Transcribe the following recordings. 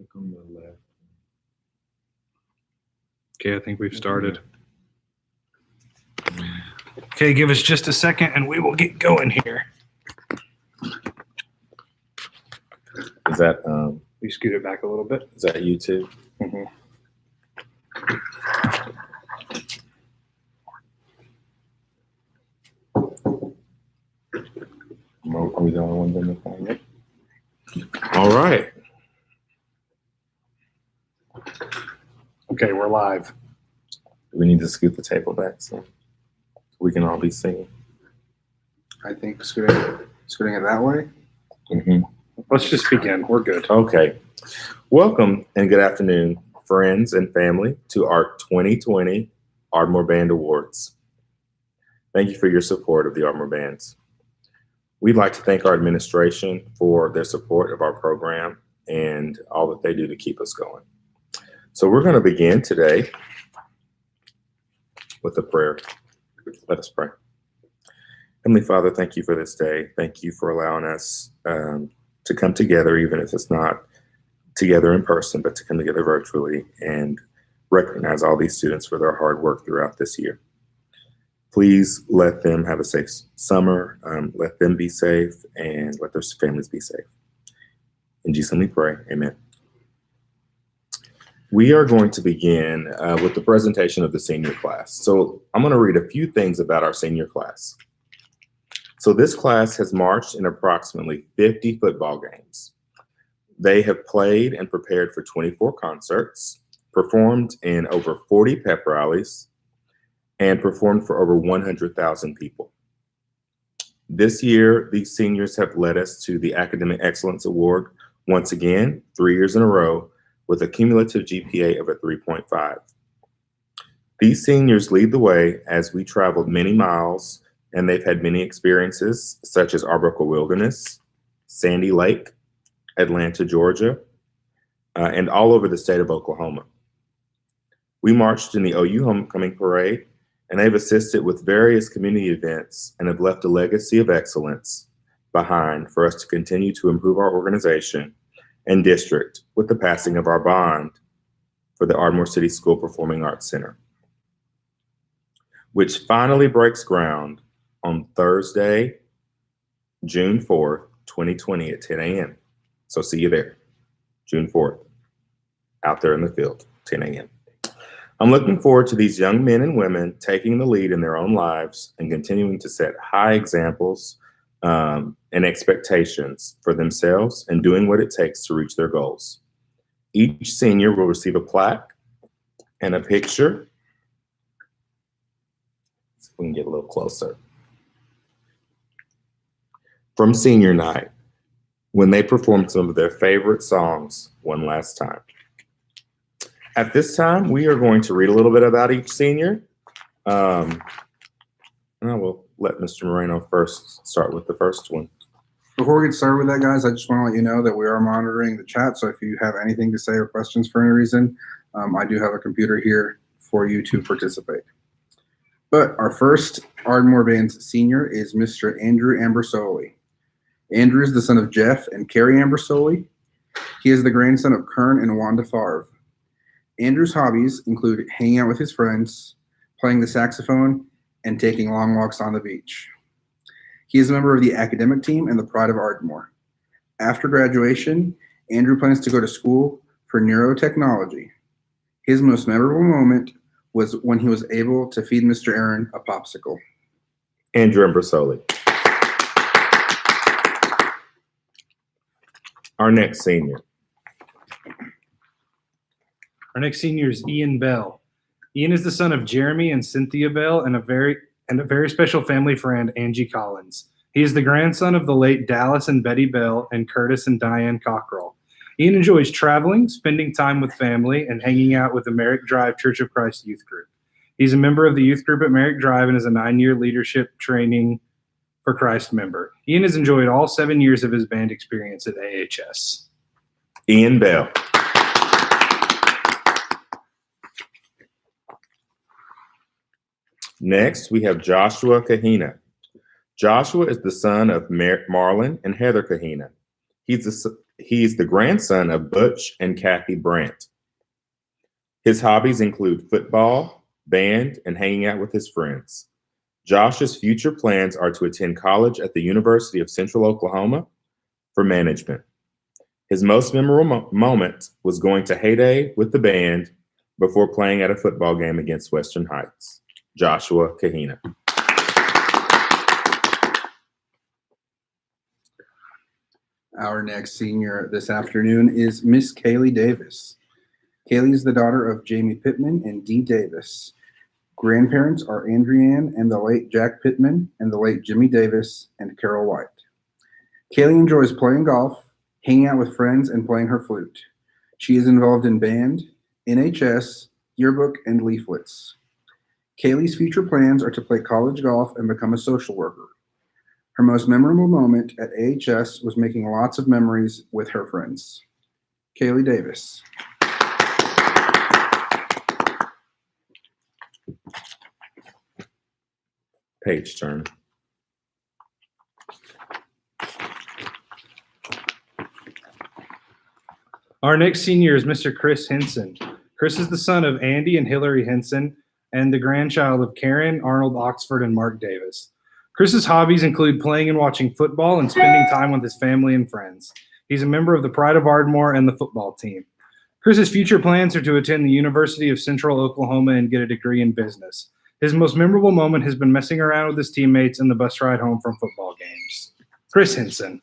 Look on the left. Okay, I think we've started. Okay, give us just a second and we will get going here. Is that We scoot it back a little bit. is that YouTube? Mm-hmm. Are we the only ones in the phone? All right. Okay, we're live. We need to scoot the table back so we can all be singing. I think scooting it that way. Mm-hmm. Let's just begin. We're good. Okay. Welcome and good afternoon, friends and family, to our 2020 Ardmore Band Awards. Thank you for your support of the Ardmore Bands. We'd like to thank our administration for their support of our program and all that they do to keep us going. So we're going to begin today with a prayer. Let us pray. Heavenly Father, thank you for this day. Thank you for allowing us to come together, even if it's not together in person, but to come together virtually and recognize all these students for their hard work throughout this year. Please let them have a safe summer. Let them be safe and let their families be safe. In Jesus' name we pray. Amen. We are going to begin with the presentation of the senior class. So I'm going to read a few things about our senior class. So this class has marched in approximately 50 football games. They have played and prepared for 24 concerts, performed in over 40 pep rallies, and performed for over 100,000 people. This year, these seniors have led us to the Academic Excellence Award once again, 3 years in a row, with a cumulative GPA of a 3.5. These seniors lead the way as we traveled many miles, and they've had many experiences such as Arbuckle Wilderness, Sandy Lake, Atlanta, Georgia, and all over the state of Oklahoma. We marched in the OU Homecoming Parade, and they've assisted with various community events and have left a legacy of excellence behind for us to continue to improve our organization and district with the passing of our bond for the Ardmore City School Performing Arts Center, which finally breaks ground on Thursday, June 4th, 2020 at 10 a.m. So see you there, June 4th, out there in the field, 10 a.m. I'm looking forward to these young men and women taking the lead in their own lives and continuing to set high examples and expectations for themselves and doing what it takes to reach their goals. Each senior will receive a plaque and a picture. So we can get a little closer. From senior night, when they performed some of their favorite songs one last time. At this time, we are going to read a little bit about each senior. And I will let Mr. Moreno first start with the first one. Before we get started with that, guys, I just want to let you know that we are monitoring the chat. So if you have anything to say or questions for any reason, I do have a computer here for you to participate. But our first Ardmore Band's senior is Mr. Andrew Ambersoli. Andrew is the son of Jeff and Carrie Ambersoli. He is the grandson of Kern and Wanda Favre. Andrew's hobbies include hanging out with his friends, playing the saxophone, and taking long walks on the beach. He is a member of the academic team and the pride of Ardmore. After graduation, Andrew plans to go to school for neurotechnology. His most memorable moment was when he was able to feed Mr. Aaron a popsicle. Andrew Ambersoli. Our next senior. Our next senior is Ian Bell. Ian is the son of Jeremy and Cynthia Bell and a very special family friend, Angie Collins. He is the grandson of the late Dallas and Betty Bell and Curtis and Diane Cockrell. Ian enjoys traveling, spending time with family, and hanging out with the Merrick Drive Church of Christ youth group. He's a member of the youth group at Merrick Drive and is a 9-year leadership training for Christ member. Ian has enjoyed all 7 years of his band experience at AHS. Ian Bell. Next, we have Joshua Kahina. Joshua is the son of Marlon and Heather Kahina. He's He's the grandson of Butch and Kathy Brandt. His hobbies include football, band, and hanging out with his friends. Josh's future plans are to attend college at the University of Central Oklahoma for management. His most memorable moment was going to Heyday with the band before playing at a football game against Western Heights. Joshua Kahina. Our next senior this afternoon is Miss Kaylee Davis. Kaylee is the daughter of Jamie Pittman and Dee Davis. Grandparents are Andrianne and the late Jack Pittman and the late Jimmy Davis and Carol White. Kaylee enjoys playing golf, hanging out with friends, and playing her flute. She is involved in band, NHS, yearbook, and leaflets. Kaylee's future plans are to play college golf and become a social worker. Her most memorable moment at AHS was making lots of memories with her friends. Kaylee Davis. Page turn. Our next senior is Mr. Chris Henson. Chris is the son of Andy and Hillary Henson and the grandchild of Karen, Arnold Oxford, and Mark Davis. Chris's hobbies include playing and watching football and spending time with his family and friends. He's a member of the Pride of Ardmore and the football team. Chris's future plans are to attend the University of Central Oklahoma and get a degree in business. His most memorable moment has been messing around with his teammates in the bus ride home from football games. Chris Henson.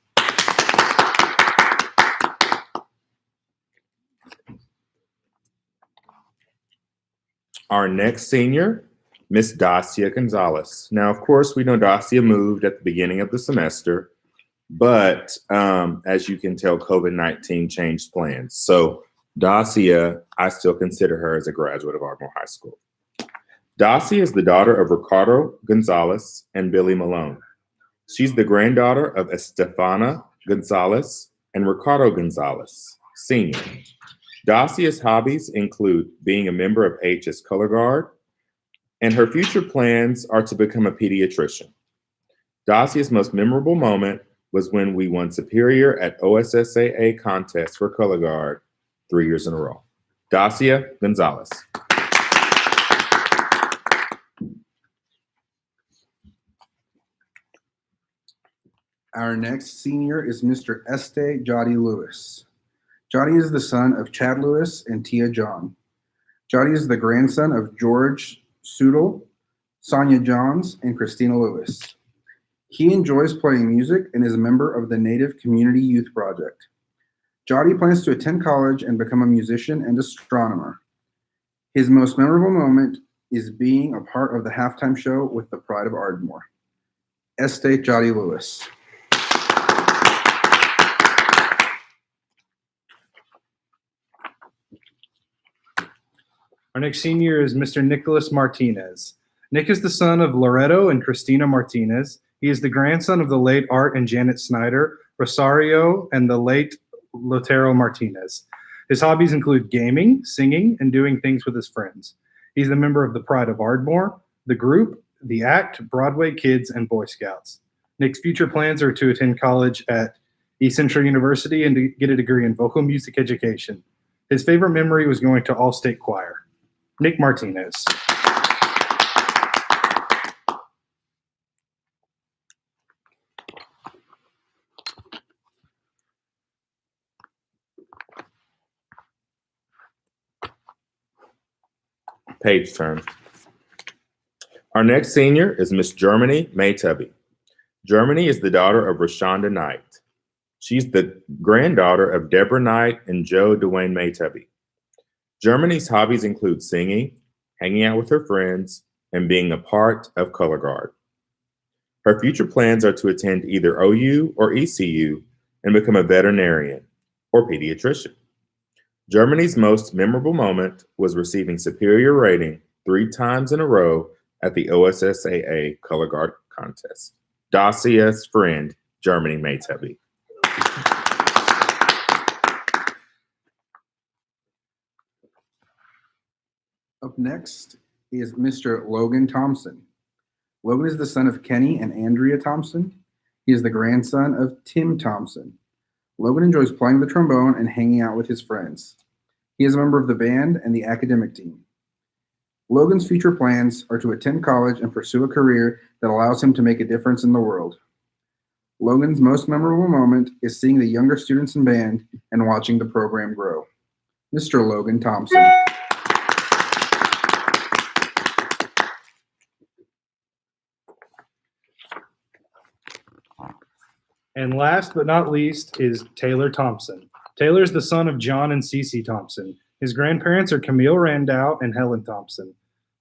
Our next senior, Miss Dacia Gonzalez. Now, of course, we know Dacia moved at the beginning of the semester, but as you can tell, COVID-19 changed plans. So Dacia, I still consider her as a graduate of Ardmore High School. Dacia is the daughter of Ricardo Gonzalez and Billy Malone. She's the granddaughter of Estefana Gonzalez and Ricardo Gonzalez, Sr. Dacia's hobbies include being a member of AHS Color Guard, and her future plans are to become a pediatrician. Dacia's most memorable moment was when we won Superior at OSSAA contest for Color Guard 3 years in a row. Dacia Gonzalez. Our next senior is Mr. Este Jody Lewis. Jody is the son of Chad Lewis and Tia John. Jody is the grandson of George Sudel, Sonia Johns, and Christina Lewis. He enjoys playing music and is a member of the Native Community Youth Project. Jody plans to attend college and become a musician and astronomer. His most memorable moment is being a part of the halftime show with the Pride of Ardmore. Este Jody Lewis. Our next senior is Mr. Nicholas Martinez. Nick is the son of Loretto and Christina Martinez. He is the grandson of the late Art and Janet Snyder, Rosario, and the late Lotero Martinez. His hobbies include gaming, singing, and doing things with his friends. He's a member of the Pride of Ardmore, the group, the ACT, Broadway Kids, and Boy Scouts. Nick's future plans are to attend college at East Central University and to get a degree in vocal music education. His favorite memory was going to all-state choir. Nick Martinez. Page turn. Our next senior is Miss Germany Maytubby. Germany is the daughter of Rashonda Knight. She's the granddaughter of Deborah Knight and Joe Dwayne Maytubby. Germany's hobbies include singing, hanging out with her friends, and being a part of Color Guard. Her future plans are to attend either OU or ECU and become a veterinarian or pediatrician. Germany's most memorable moment was receiving superior rating 3 times in a row at the OSSAA Color Guard contest. Dacia's friend, Germany Maytubby. Up next is Mr. Logan Thompson. Logan is the son of Kenny and Andrea Thompson. He is the grandson of Tim Thompson. Logan enjoys playing the trombone and hanging out with his friends. He is a member of the band and the academic team. Logan's future plans are to attend college and pursue a career that allows him to make a difference in the world. Logan's most memorable moment is seeing the younger students in band and watching the program grow. Mr. Logan Thompson. And last but not least is Taylor Thompson. Taylor is the son of John and Cece Thompson. His grandparents are Camille Randau and Helen Thompson.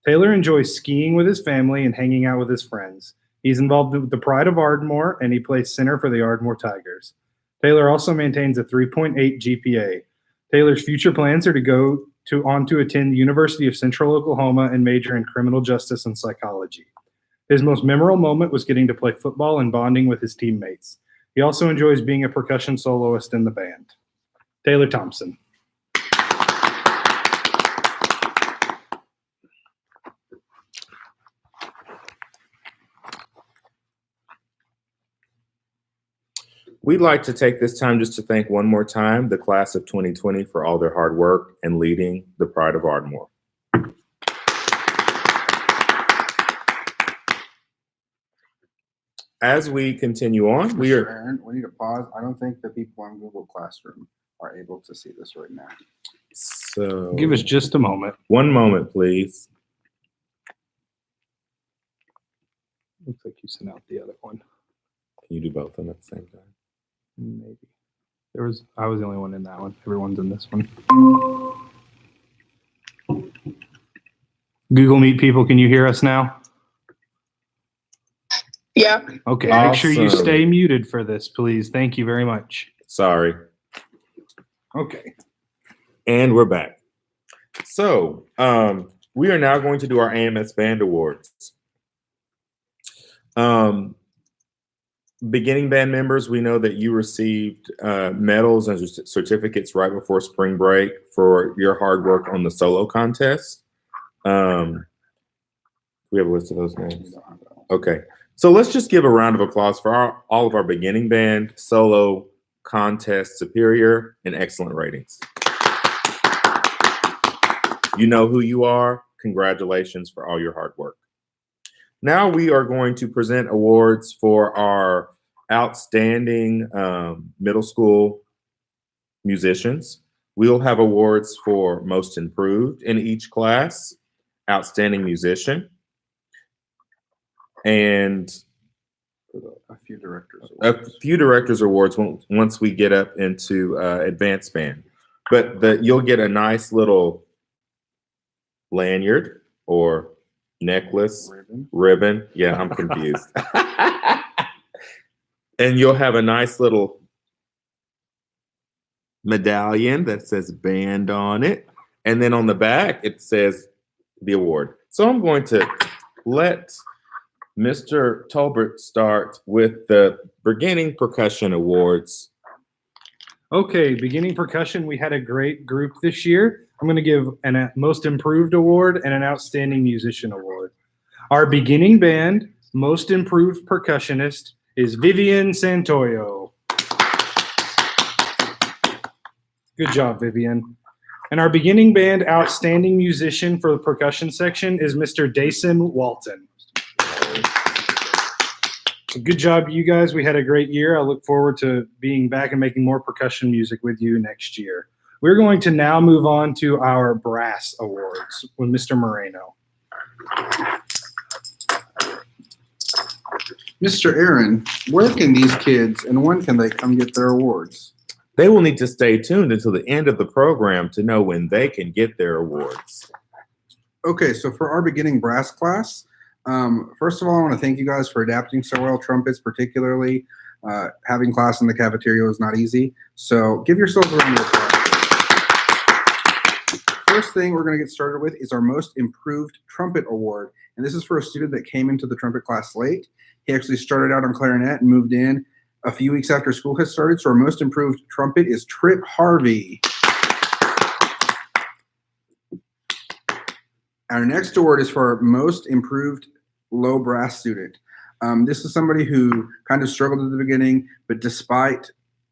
Taylor enjoys skiing with his family and hanging out with his friends. He's involved with the Pride of Ardmore, and he plays center for the Ardmore Tigers. Taylor also maintains a 3.8 GPA. Taylor's future plans are to go on to attend the University of Central Oklahoma and major in criminal justice and psychology. His most memorable moment was getting to play football and bonding with his teammates. He also enjoys being a percussion soloist in the band. Taylor Thompson. We'd like to take this time just to thank one more time the class of 2020 for all their hard work and leading the Pride of Ardmore. As we continue on, Mr. Aaron, we need to pause. I don't think the people on Google Classroom are able to see this right now. So Give us just a moment. one moment, please. Looks like you sent out the other one. Can you do both of them at the same time? Maybe. I was the only one in that one. Everyone's in this one. Google Meet people, can you hear us now? Yeah. Okay, make sure you Awesome. stay muted for this, please. Thank you very much. Sorry. Okay. And we're back. So we are now going to do our AMS Band Awards. Beginning band members, we know that you received medals and certificates right before spring break for your hard work on the solo contest. We have a list of those names. Okay. So let's just give a round of applause for all of our beginning band, solo, contest, superior, and excellent ratings. You know who you are. Congratulations for all your hard work. Now we are going to present awards for our outstanding middle school musicians. We'll have awards for most improved in each class, outstanding musician, and A few directors. a few directors awards once we get up into advanced band. But you'll get a nice little lanyard or necklace, ribbon. Yeah, I'm confused. And you'll have a nice little medallion that says band on it. And then on the back, it says the award. So I'm going to let Mr. Tolbert start with the beginning percussion awards. Okay, beginning percussion, we had a great group this year. I'm going to give a most improved award and an outstanding musician award. Our beginning band, most improved percussionist, is Vivian Santoyo. Good job, Vivian. And our beginning band, outstanding musician for the percussion section is Mr. Dason Walton. Good job, you guys. We had a great year. I look forward to being back and making more percussion music with you next year. We're going to now move on to our brass awards with Mr. Moreno. Mr. Aaron, where can these kids and when can they come get their awards? They will need to stay tuned until the end of the program to know when they can get their awards. Okay, so for our beginning brass class, first of all, I want to thank you guys for adapting so well. Trumpets, particularly, having class in the cafeteria was not easy. So give yourselves a round of applause. First thing we're going to get started with is our most improved trumpet award. And this is for a student that came into the trumpet class late. He actually started out on clarinet and moved in a few weeks after school had started. So our most improved trumpet is Trip Harvey. Our next award is for our most improved low brass student. This is somebody who kind of struggled at the beginning, but despite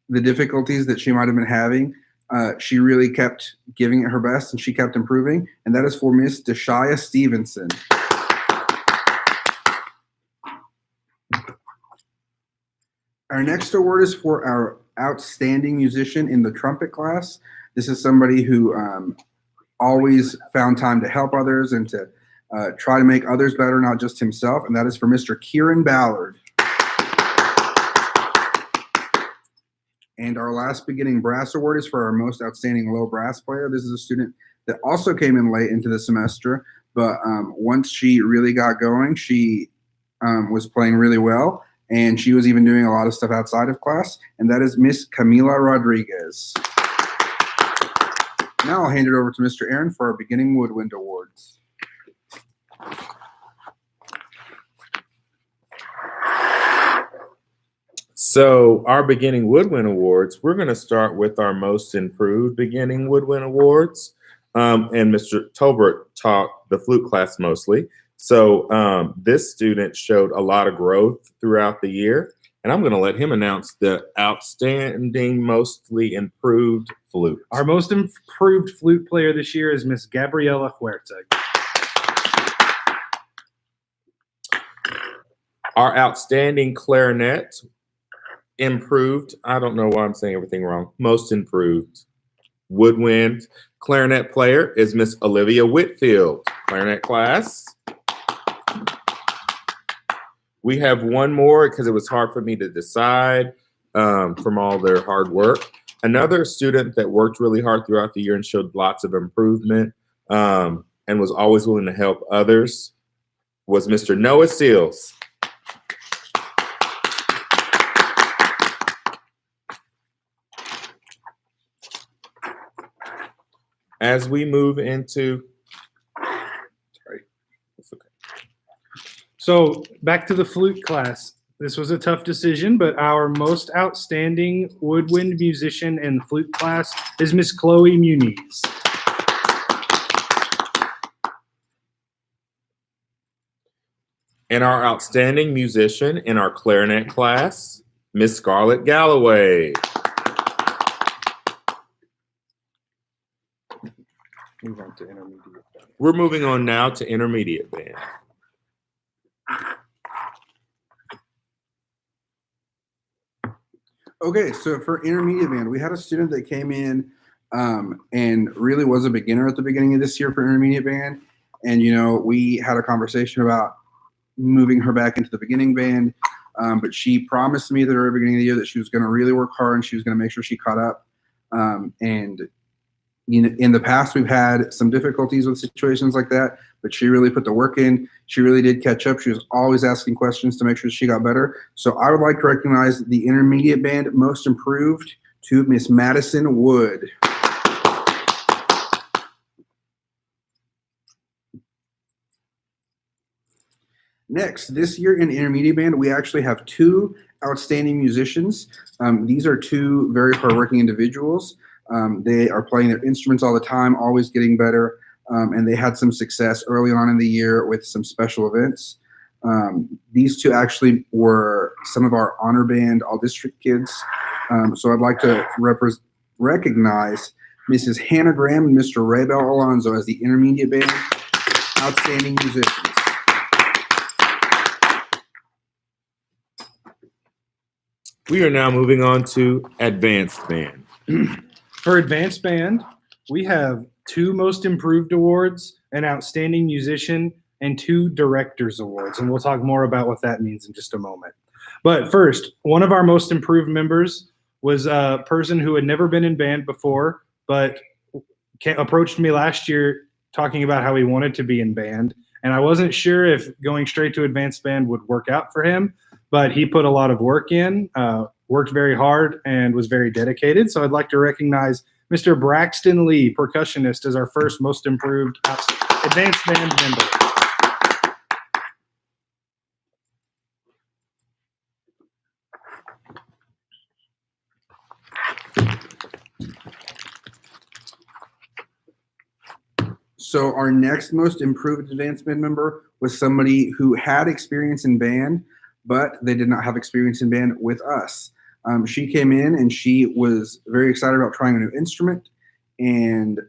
the difficulties that she might have been having, she really kept giving it her best and she kept improving. And that is for Miss Deshaya Stevenson. Our next award is for our outstanding musician in the trumpet class. This is somebody who always found time to help others and to try to make others better, not just himself. And that is for Mr. Kieran Ballard. And our last beginning brass award is for our most outstanding low brass player. This is a student that also came in late into the semester, but once she really got going, she was playing really well, and she was even doing a lot of stuff outside of class, and that is Miss Camila Rodriguez. Now I'll hand it over to Mr. Aaron for our beginning woodwind awards. So our beginning woodwind awards, we're going to start with our most improved beginning woodwind awards. And Mr. Tolbert taught the flute class mostly. So this student showed a lot of growth throughout the year. And I'm going to let him announce the outstanding, mostly improved flute. Our most improved flute player this year is Miss Gabriela Huerta. Our outstanding clarinet improved, I don't know why I'm saying everything wrong, most improved woodwind clarinet player is Miss Olivia Whitfield, clarinet class. We have one more because it was hard for me to decide from all their hard work. Another student that worked really hard throughout the year and showed lots of improvement and was always willing to help others was Mr. Noah Seals. As we move into, sorry, that's okay. So back to the flute class. This was a tough decision, but our most outstanding woodwind musician in the flute class is Miss Chloe Muniz. And our outstanding musician in our clarinet class, Miss Scarlett Galloway. Move on to intermediate band. We're moving on now to intermediate band. Okay, so for intermediate band, we had a student that came in and really was a beginner at the beginning of this year for intermediate band. And, you know, we had a conversation about moving her back into the beginning band. But she promised me at the very beginning of the year that she was going to really work hard and she was going to make sure she caught up. And you know, in the past, we've had some difficulties with situations like that, but she really put the work in. She really did catch up. She was always asking questions to make sure she got better. So I would like to recognize the intermediate band most improved to Miss Madison Wood. Next, this year in intermediate band, we actually have two outstanding musicians. These are two very hardworking individuals. They are playing their instruments all the time, always getting better, and they had some success early on in the year with some special events. These two actually were some of our honor band all-district kids. So I'd like to recognize Mrs. Hannah Graham and Mr. Raybell Alonzo as the intermediate band outstanding musicians. We are now moving on to advanced band. For advanced band, we have two most improved awards, an outstanding musician, and two directors awards. And we'll talk more about what that means in just a moment. But first, one of our most improved members was a person who had never been in band before, but approached me last year talking about how he wanted to be in band. And I wasn't sure if going straight to advanced band would work out for him, but he put a lot of work in, worked very hard, and was very dedicated. So I'd like to recognize Mr. Braxton Lee, percussionist, as our first most improved advanced band member. So our next most improved advanced band member was somebody who had experience in band, but they did not have experience in band with us. She came in and she was very excited about trying a new instrument. And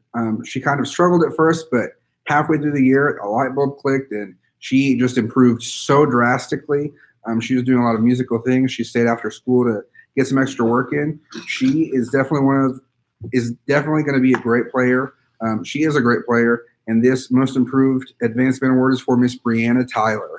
she kind of struggled at first, but halfway through the year, a light bulb clicked and she just improved so drastically. She was doing a lot of musical things. She stayed after school to get some extra work in. She is definitely going to be a great player. She is a great player, and this Most Improved Advanced Band Award is for Miss Brianna Tyler.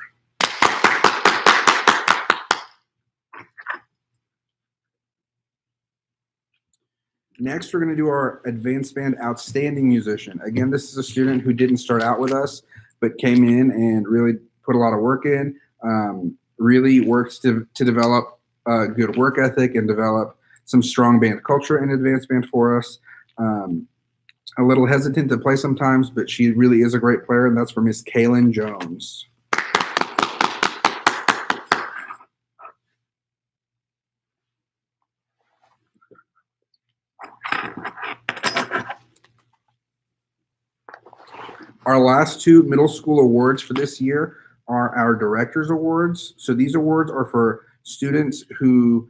Next, we're going to do our Advanced Band Outstanding Musician. Again, this is a student who didn't start out with us, but came in and really put a lot of work in, really worked to develop a good work ethic and develop some strong band culture in advanced band for us. A little hesitant to play sometimes, but she really is a great player, and that's for Miss Kaylin Jones. Our last two middle school awards for this year are our Directors Awards. So these awards are for students who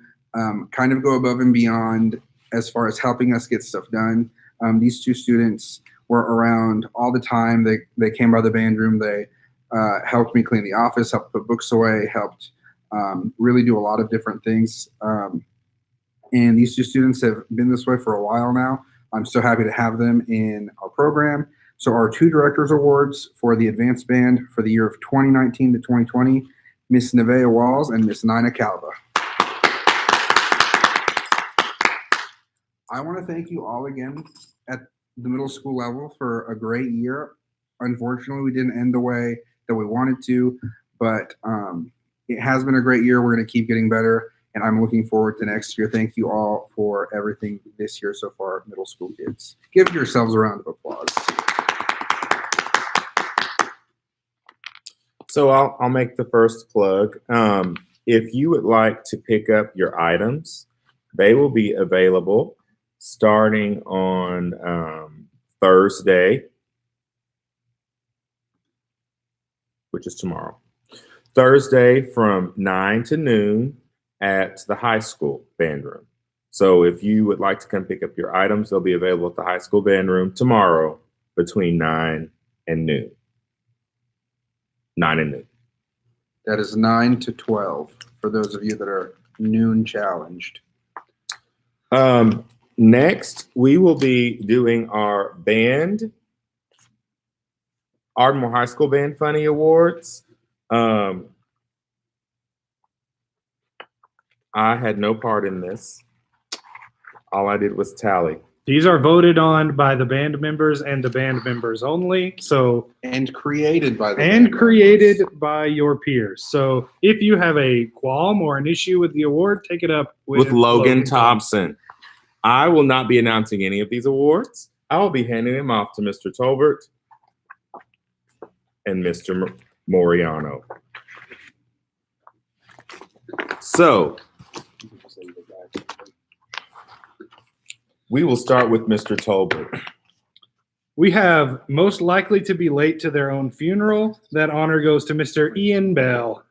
kind of go above and beyond as far as helping us get stuff done. These two students were around all the time. They came by the band room. They helped me clean the office, helped put books away, helped really do a lot of different things. And these two students have been this way for a while now. I'm so happy to have them in our program. So our two Directors Awards for the Advanced Band for the year of 2019 to 2020, Miss Nevaeh Walls and Miss Nina Calva. I want to thank you all again at the middle school level for a great year. Unfortunately, we didn't end the way that we wanted to, but it has been a great year. We're going to keep getting better, and I'm looking forward to next year. Thank you all for everything this year so far, middle school kids. Give yourselves a round of applause. So I'll make the first plug. If you would like to pick up your items, they will be available starting on Thursday, which is tomorrow. Thursday from 9 to noon at the high school band room. So if you would like to come pick up your items, they'll be available at the high school band room tomorrow between 9 and noon. 9 and noon. That is 9 to 12 for those of you that are noon challenged. Next, we will be doing our band, Ardmore High School Band Funny Awards. I had no part in this. All I did was tally. These are voted on by the band members and the band members only. So And created by the and band created members. by your peers. So if you have a qualm or an issue with the award, take it up With Logan Thompson. I will not be announcing any of these awards. I will be handing them off to Mr. Tolbert and Mr. Moriano. So we will start with Mr. Tolbert. We have most likely to be late to their own funeral. That honor goes to Mr. Ian Bell.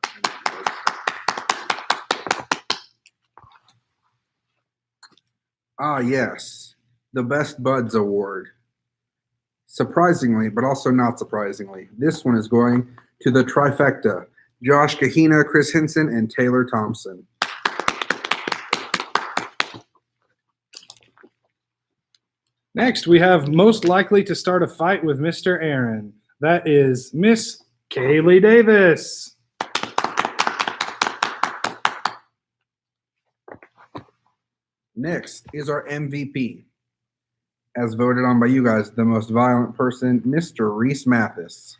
Ah, yes. The Best Buds Award. Surprisingly, but also not surprisingly, this one is going to the trifecta, Josh Kahina, Chris Hinson, and Taylor Thompson. Next, we have most likely to start a fight with Mr. Aaron. That is Miss Kaylee Davis. Next is our MVP. As voted on by you guys, the most violent person, Mr. Reese Mathis.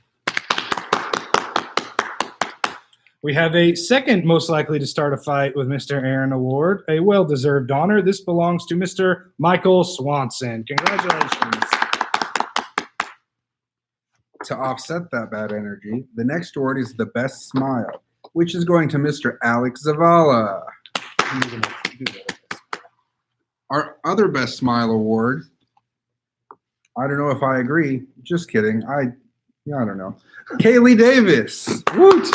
We have a second most likely to start a fight with Mr. Aaron award, a well-deserved honor. This belongs to Mr. Michael Swanson. Congratulations. To offset that bad energy, the next award is the Best Smile, which is going to Mr. Alex Zavala. Our other Best Smile award, I don't know if I agree. Just kidding. I don't know. Kaylee Davis. Woot!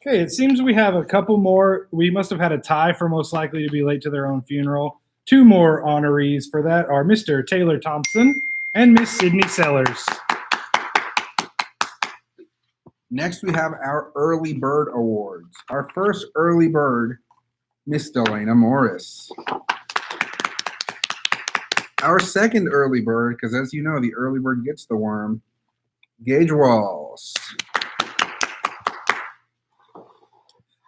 Okay, it seems we have a couple more. We must have had a tie for most likely to be late to their own funeral. 2 more honorees for that are Mr. Taylor Thompson and Miss Sydney Sellers. Next, we have our Early Bird Awards. Our first Early Bird, Miss Delana Morris. Our second Early Bird, because as you know, the early bird gets the worm, Gage Walls.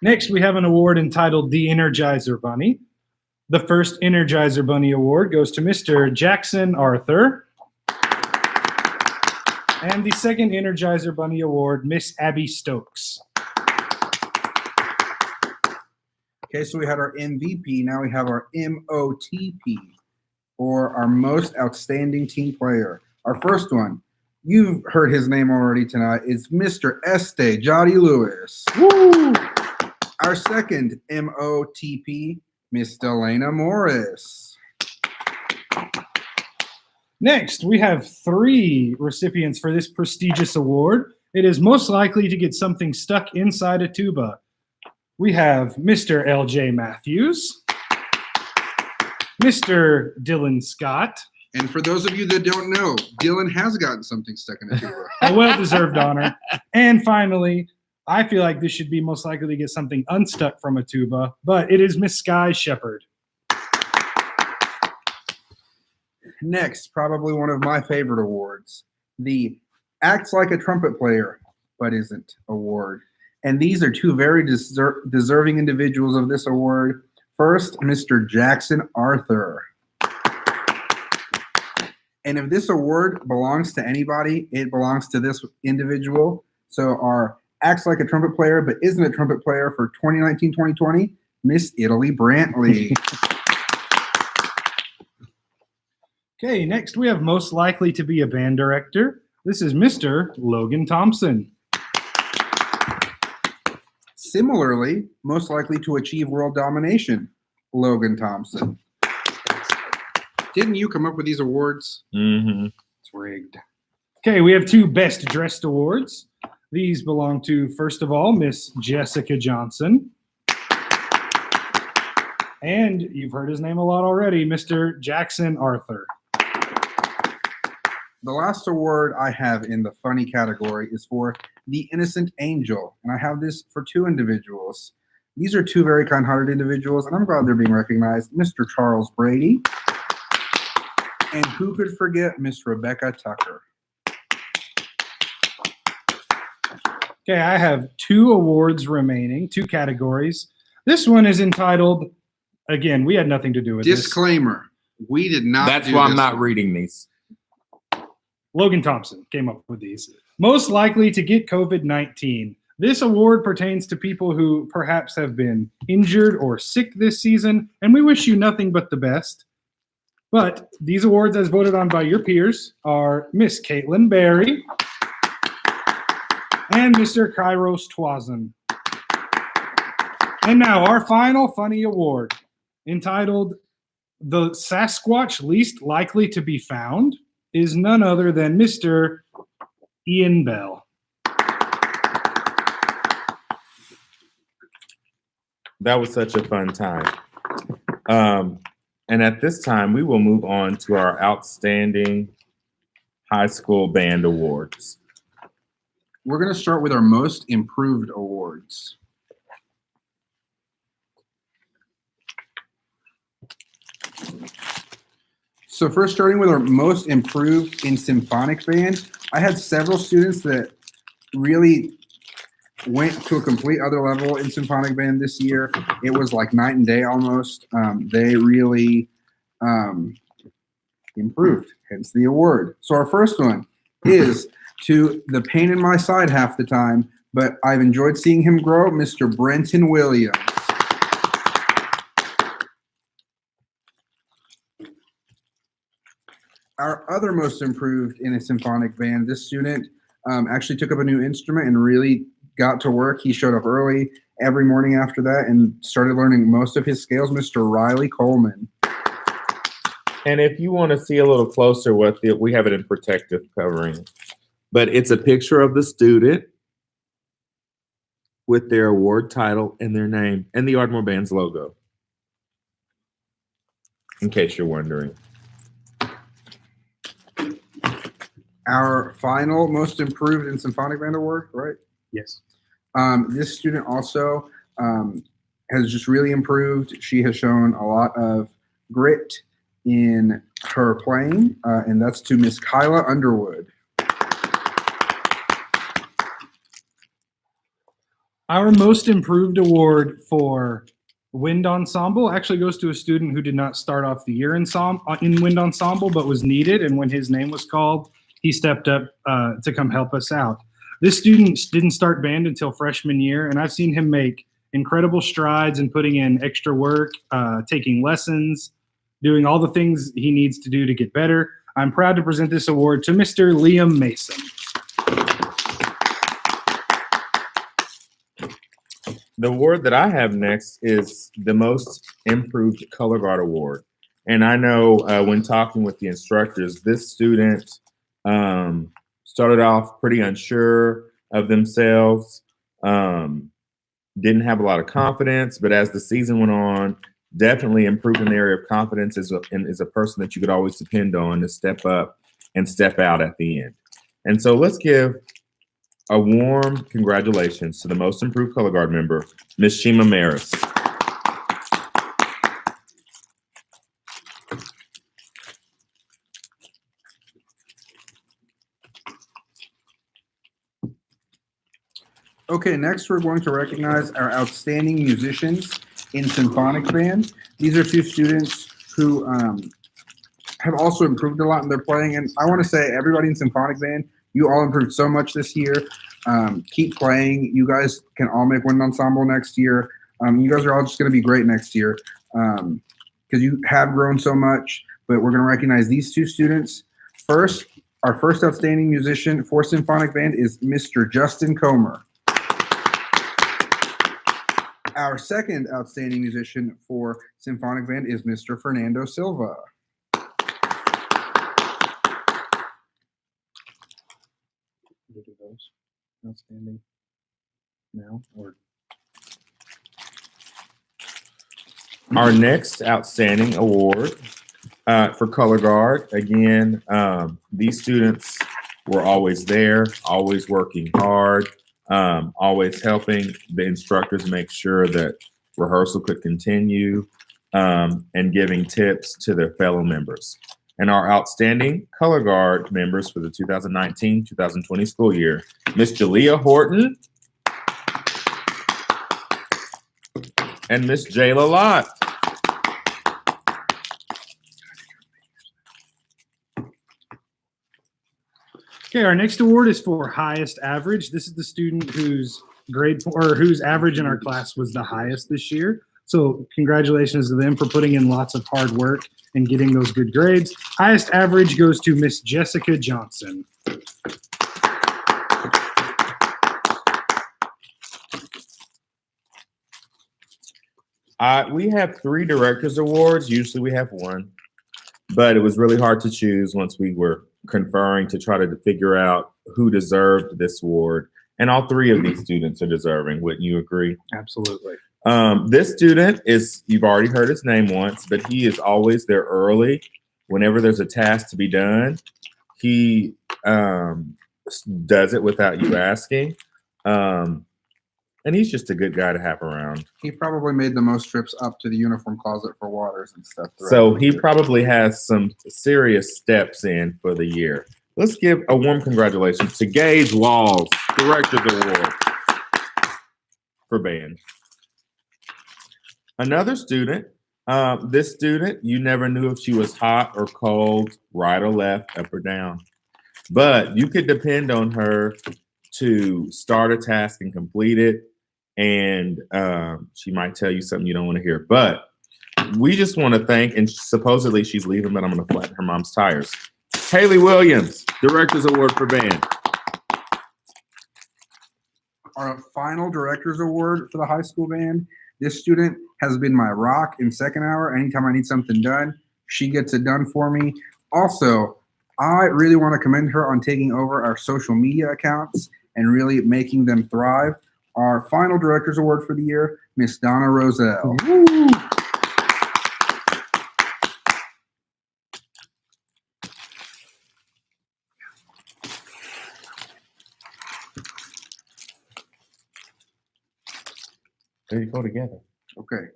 Next, we have an award entitled the Energizer Bunny. The first Energizer Bunny award goes to Mr. Jackson Arthur. And the second Energizer Bunny award, Miss Abby Stokes. Okay, so we had our MVP. Now we have our MOTP, or our Most Outstanding Team Player. Our first one, you've heard his name already tonight, is Mr. Este Jotty Lewis. Woo! Our second MOTP, Miss Delana Morris. Next, we have 3 recipients for this prestigious award. It is most likely to get something stuck inside a tuba. We have Mr. LJ Matthews, Mr. Dylan Scott, And for those of you that don't know, Dylan has gotten something stuck in a tuba. a well-deserved honor. And finally, I feel like this should be most likely to get something unstuck from a tuba, but it is Miss Sky Shepherd. Next, probably one of my favorite awards, the Acts Like a Trumpet Player, but Isn't award. And these are 2 very deserving individuals of this award. First, Mr. Jackson Arthur. And if this award belongs to anybody, it belongs to this individual. So our Acts Like a Trumpet Player, but Isn't a Trumpet Player for 2019-2020, Miss Italy Brantley. Okay, next we have most likely to be a band director. This is Mr. Logan Thompson. Similarly, most likely to achieve world domination, Logan Thompson. Didn't you come up with these awards? Mm-hmm. It's rigged. Okay, we have 2 best dressed awards. These belong to, first of all, Miss Jessica Johnson. And you've heard his name a lot already, Mr. Jackson Arthur. The last award I have in the funny category is for the Innocent Angel, and I have this for 2 individuals. These are 2 very kind-hearted individuals, and I'm glad they're being recognized. Mr. Charles Brady, and who could forget Miss Rebecca Tucker. Okay, I have 2 awards remaining, 2 categories. This one is entitled, again, we had nothing to do with this. Disclaimer, we did not That's do why I'm this not one. reading these. Logan Thompson came up with these. Most likely to get COVID-19. This award pertains to people who perhaps have been injured or sick this season, and we wish you nothing but the best. But these awards, as voted on by your peers, are Miss Caitlin Berry and Mr. Kairos Twazan. And now our final funny award, entitled The Sasquatch Least Likely to Be Found, is none other than Mr. Ian Bell. That was such a fun time. And at this time, we will move on to our Outstanding High School Band Awards. We're going to start with our Most Improved Awards. So first, starting with our Most Improved in Symphonic Band, I had several students that really went to a complete other level in Symphonic Band this year. It was like night and day almost. They really improved, hence the award. So our first one is to the pain in my side half the time, but I've enjoyed seeing him grow, Mr. Brenton Williams. Our other most improved in a symphonic band, this student actually took up a new instrument and really got to work. He showed up early every morning after that and started learning most of his scales, Mr. Riley Coleman. And if you want to see a little closer with it, we have it in protective covering. But it's a picture of the student with their award title and their name and the Ardmore Band's logo. In case you're wondering. Our final most improved in symphonic band award, right? Yes. This student also has just really improved. She has shown a lot of grit in her playing, and that's to Miss Kyla Underwood. Our most improved award for wind ensemble actually goes to a student who did not start off the year in wind ensemble, but was needed. And when his name was called, he stepped up to come help us out. This student didn't start band until freshman year, and I've seen him make incredible strides in putting in extra work, taking lessons, doing all the things he needs to do to get better. I'm proud to present this award to Mr. Liam Mason. The award that I have next is the Most Improved Color Guard Award. And I know when talking with the instructors, this student started off pretty unsure of themselves, didn't have a lot of confidence, but as the season went on, definitely improved in the area of confidence is a person that you could always depend on to step up and step out at the end. And so let's give a warm congratulations to the Most Improved Color Guard member, Ms. Shima Maris. Okay, next we're going to recognize our outstanding musicians in symphonic band. These are two students who have also improved a lot in their playing. And I want to say, everybody in symphonic band, you all improved so much this year. Keep playing. You guys can all make wind ensemble next year. You guys are all just going to be great next year because you have grown so much. But we're going to recognize these two students. First, our first outstanding musician for symphonic band is Mr. Justin Comer. Our second outstanding musician for symphonic band is Mr. Fernando Silva. Outstanding now, or Our next outstanding award for color guard, again, these students were always there, always working hard, always helping the instructors make sure that rehearsal could continue, and giving tips to their fellow members. And our outstanding color guard members for the 2019-2020 school year, Miss Jalea Horton and Miss Jayla Lott. Okay, our next award is for highest average. This is the student whose whose average in our class was the highest this year. So congratulations to them for putting in lots of hard work and getting those good grades. Highest average goes to Miss Jessica Johnson. We have 3 directors awards. Usually we have 1, but it was really hard to choose once we were conferring to try to figure out who deserved this award. And all 3 of these students are deserving. Wouldn't you agree? Absolutely. This student is, you've already heard his name once, but he is always there early. Whenever there's a task to be done, he does it without you asking. And he's just a good guy to have around. he probably made the most trips up to the uniform closet for waters and stuff. So he probably has some serious steps in for the year. Let's give a warm congratulations to Gage Walls, Director's Award for band. Another student, this student, you never knew if she was hot or cold, right or left, up or down. But you could depend on her to start a task and complete it. And she might tell you something you don't want to hear. But we just want to thank, and supposedly she's leaving, but I'm going to flatten her mom's tires. Haley Williams, Director's Award for band. Our final director's award for the high school band. This student has been my rock in second hour. Anytime I need something done, she gets it done for me. Also, I really want to commend her on taking over our social media accounts and really making them thrive. Our final Director's Award for the year, Miss Donna Roselle. There you go together. Okay.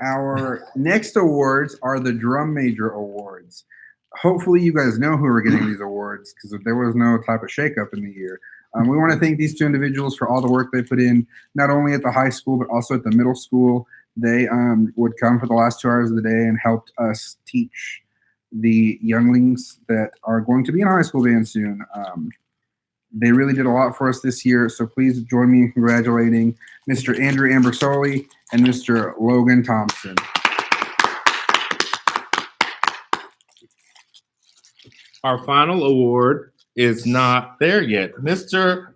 Our next awards are the Drum Major Awards. Hopefully you guys know who are getting these awards because there was no type of shakeup in the year. We want to thank these two individuals for all the work they put in, not only at the high school, but also at the middle school. They would come for the last 2 hours of the day and helped us teach the younglings that are going to be in high school band soon. They really did a lot for us this year, so please join me in congratulating Mr. Andrew Ambersoli and Mr. Logan Thompson. Our final award is not there yet.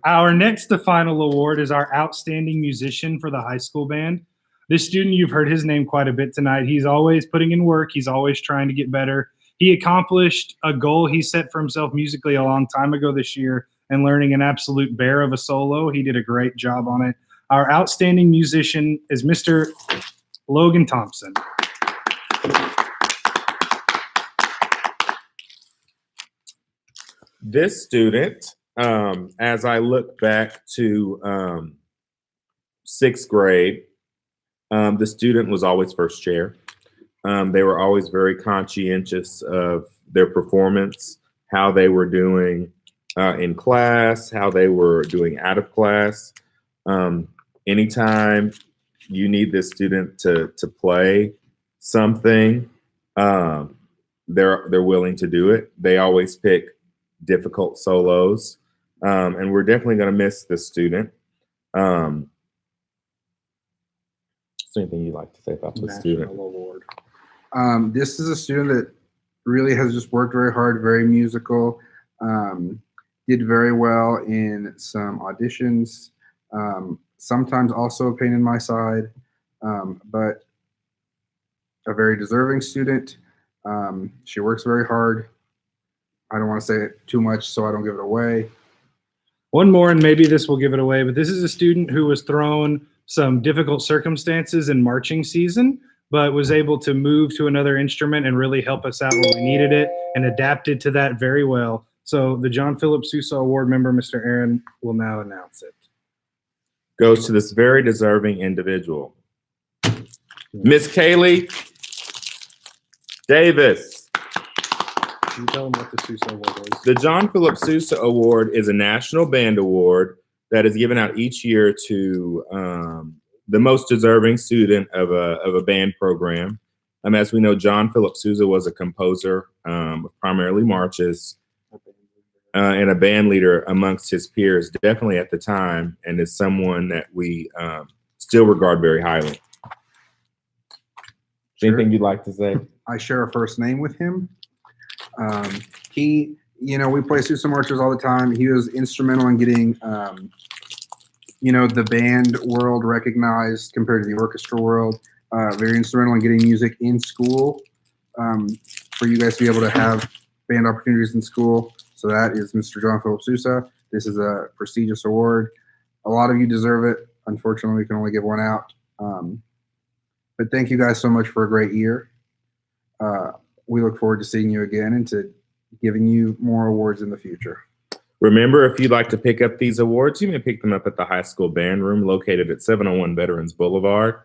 Our next to final award is our Outstanding Musician for the high school band. This student, you've heard his name quite a bit tonight. He's always putting in work. He's always trying to get better. He accomplished a goal he set for himself musically a long time ago this year and learning an absolute bear of a solo. He did a great job on it. Our Outstanding Musician is Mr. Logan Thompson. This student, as I look back to 6th grade, the student was always first chair. They were always very conscientious of their performance, how they were doing in class, how they were doing out of class. Anytime you need this student to play something, they're willing to do it. They always pick difficult solos, and we're definitely going to miss this student. Is there anything you'd like to say about the student? Award. This is a student that really has just worked very hard, very musical, did very well in some auditions, sometimes also a pain in my side, but a very deserving student. She works very hard. I don't want to say it too much so I don't give it away. One more, and maybe this will give it away, but this is a student who was thrown some difficult circumstances in marching season, but was able to move to another instrument and really help us out when we needed it and adapted to that very well. So the John Philip Sousa Award member, Mr. Aaron, will now announce it. Goes to this very deserving individual. Miss Kaylee Davis. Can you tell them what the Sousa Award is? The John Philip Sousa Award is a national band award that is given out each year to the most deserving student of a band program. As we know, John Philip Sousa was a composer of primarily marches and a band leader amongst his peers, definitely at the time, and is someone that we still regard very highly. Sure. Anything you'd like to say? I share a first name with him. We play Sousa marches all the time. He was instrumental in getting, the band world recognized compared to the orchestra world. Very instrumental in getting music in school for you guys to be able to have band opportunities in school. So that is Mr. John Philip Sousa. This is a prestigious award. A lot of you deserve it. Unfortunately, we can only give one out. But thank you guys so much for a great year. We look forward to seeing you again and to giving you more awards in the future. Remember, if you'd like to pick up these awards, you may pick them up at the high school band room located at 701 Veterans Boulevard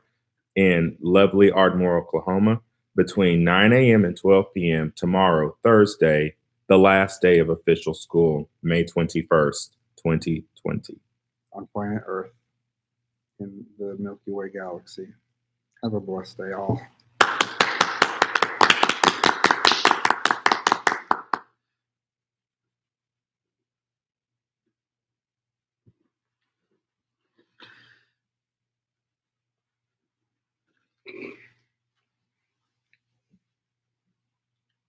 in lovely Ardmore, Oklahoma, between 9 a.m. and 12 p.m. tomorrow, Thursday, the last day of official school, May 21st, 2020. On planet Earth in the Milky Way galaxy. Have a blessed day, all.